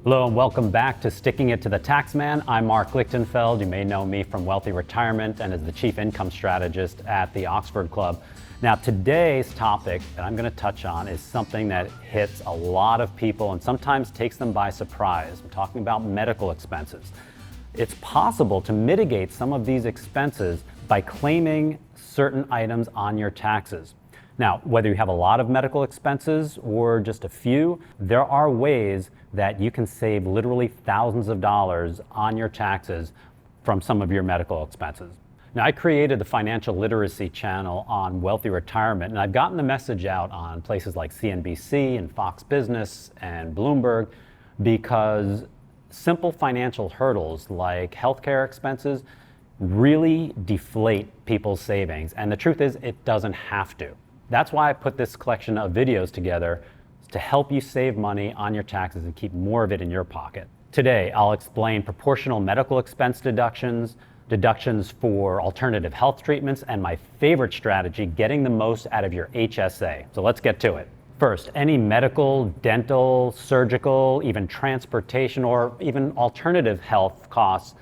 Hello and welcome back to Sticking It to the Taxman. I'm Marc Lichtenfeld. You may know me from Wealthy Retirement and as the Chief Income Strategist at the Oxford Club. Now today's topic that I'm going to touch on is something that hits a lot of people and sometimes takes them by surprise. I'm talking about medical expenses. It's possible to mitigate some of these expenses by claiming certain items on your taxes. Now, whether you have a lot of medical expenses or just a few, there are ways that you can save literally thousands of dollars on your taxes from some of your medical expenses. Now, I created the financial literacy channel on Wealthy Retirement, and I've gotten the message out on places like CNBC and Fox Business and Bloomberg because simple financial hurdles like healthcare expenses really deflate people's savings. And the truth is, it doesn't have to. That's why I put this collection of videos together to help you save money on your taxes and keep more of it in your pocket. Today, I'll explain proportional medical expense deductions, deductions for alternative health treatments, and my favorite strategy, getting the most out of your HSA. So let's get to it. First, any medical, dental, surgical, even transportation, or even alternative health costs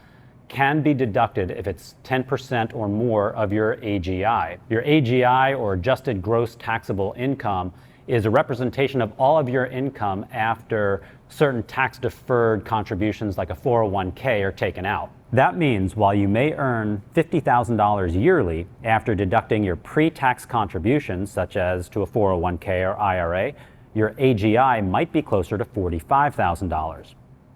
can be deducted if it's 10% or more of your AGI. Your AGI, or adjusted gross taxable income, is a representation of all of your income after certain tax-deferred contributions like a 401k are taken out. That means while you may earn $50,000 yearly after deducting your pre-tax contributions, such as to a 401k or IRA, your AGI might be closer to $45,000.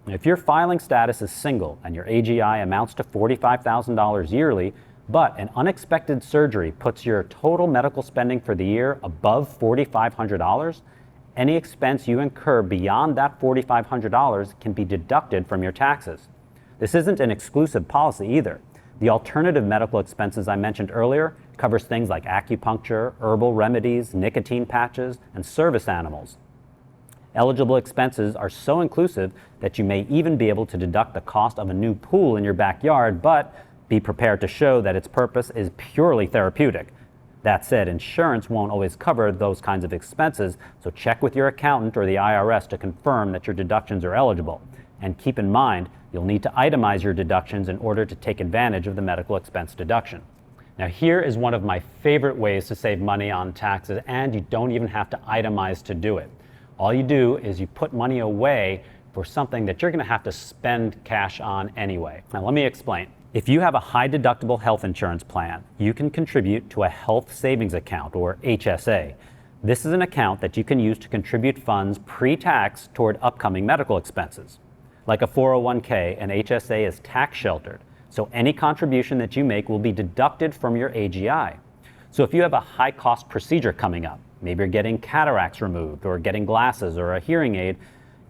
If your filing status is single and your AGI amounts to $45,000 yearly, but an unexpected surgery puts your total medical spending for the year above $4,500, any expense you incur beyond that $4,500 can be deducted from your taxes. This isn't an exclusive policy either. The alternative medical expenses I mentioned earlier covers things like acupuncture, herbal remedies, nicotine patches, and service animals. Eligible expenses are so inclusive that you may even be able to deduct the cost of a new pool in your backyard, but be prepared to show that its purpose is purely therapeutic. That said, insurance won't always cover those kinds of expenses, so check with your accountant or the IRS to confirm that your deductions are eligible. And keep in mind, you'll need to itemize your deductions in order to take advantage of the medical expense deduction. Now, here is one of my favorite ways to save money on taxes, and you don't even have to itemize to do it. All you do is you put money away for something that you're going to have to spend cash on anyway. Now, let me explain. If you have a high deductible health insurance plan, you can contribute to a health savings account, or HSA. This is an account that you can use to contribute funds pre-tax toward upcoming medical expenses. Like a 401k, an HSA is tax sheltered, so any contribution that you make will be deducted from your AGI. So if you have a high cost procedure coming up, maybe you're getting cataracts removed or getting glasses or a hearing aid,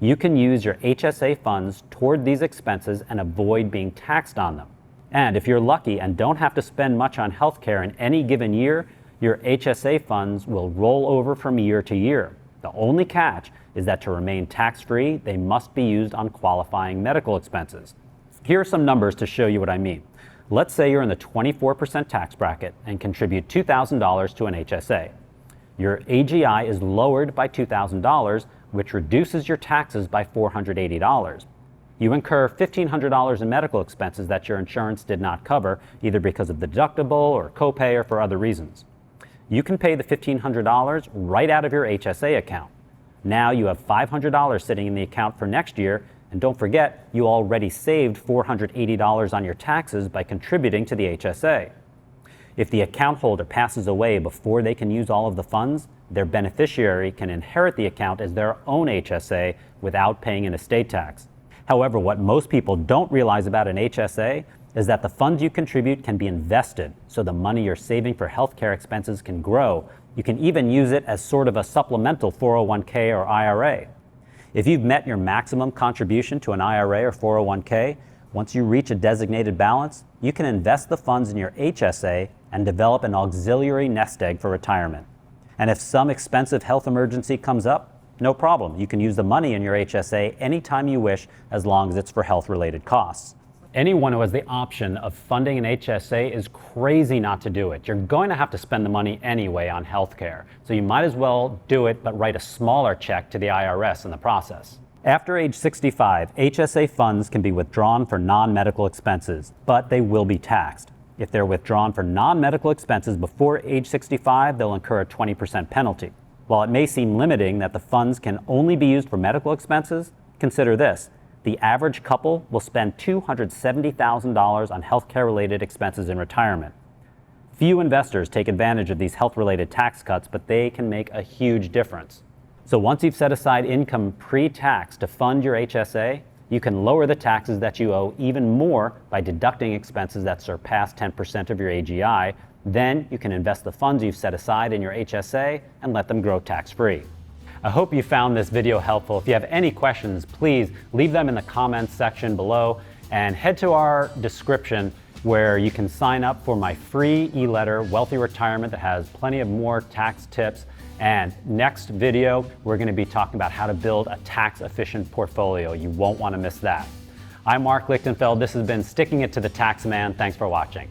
you can use your HSA funds toward these expenses and avoid being taxed on them. And if you're lucky and don't have to spend much on healthcare in any given year, your HSA funds will roll over from year to year. The only catch is that to remain tax-free, they must be used on qualifying medical expenses. Here are some numbers to show you what I mean. Let's say you're in the 24% tax bracket and contribute $2,000 to an HSA. Your AGI is lowered by $2,000, which reduces your taxes by $480. You incur $1,500 in medical expenses that your insurance did not cover, either because of the deductible or copay or for other reasons. You can pay the $1,500 right out of your HSA account. Now you have $500 sitting in the account for next year, and don't forget, you already saved $480 on your taxes by contributing to the HSA. If the account holder passes away before they can use all of the funds, their beneficiary can inherit the account as their own HSA without paying an estate tax. However, what most people don't realize about an HSA is that the funds you contribute can be invested, so the money you're saving for healthcare expenses can grow. You can even use it as sort of a supplemental 401k or IRA. If you've met your maximum contribution to an IRA or 401k, once you reach a designated balance, you can invest the funds in your HSA and develop an auxiliary nest egg for retirement. And if some expensive health emergency comes up, no problem. You can use the money in your HSA anytime you wish, as long as it's for health-related costs. Anyone who has the option of funding an HSA is crazy not to do it. You're going to have to spend the money anyway on healthcare, so you might as well do it but write a smaller check to the IRS in the process. After age 65, HSA funds can be withdrawn for non-medical expenses, but they will be taxed. If they're withdrawn for non-medical expenses before age 65, they'll incur a 20% penalty. While it may seem limiting that the funds can only be used for medical expenses, consider this. The average couple will spend $270,000 on healthcare-related expenses in retirement. Few investors take advantage of these health-related tax cuts, but they can make a huge difference. So once you've set aside income pre-tax to fund your HSA, you can lower the taxes that you owe even more by deducting expenses that surpass 10% of your AGI. Then you can invest the funds you've set aside in your HSA and let them grow tax-free. I hope you found this video helpful. If you have any questions, please leave them in the comments section below and head to our description where you can sign up for my free e-letter, Wealthy Retirement, that has plenty of more tax tips. And next video, we're going to be talking about how to build a tax-efficient portfolio. You won't want to miss that. I'm Marc Lichtenfeld. This has been Sticking It to the Tax Man. Thanks for watching.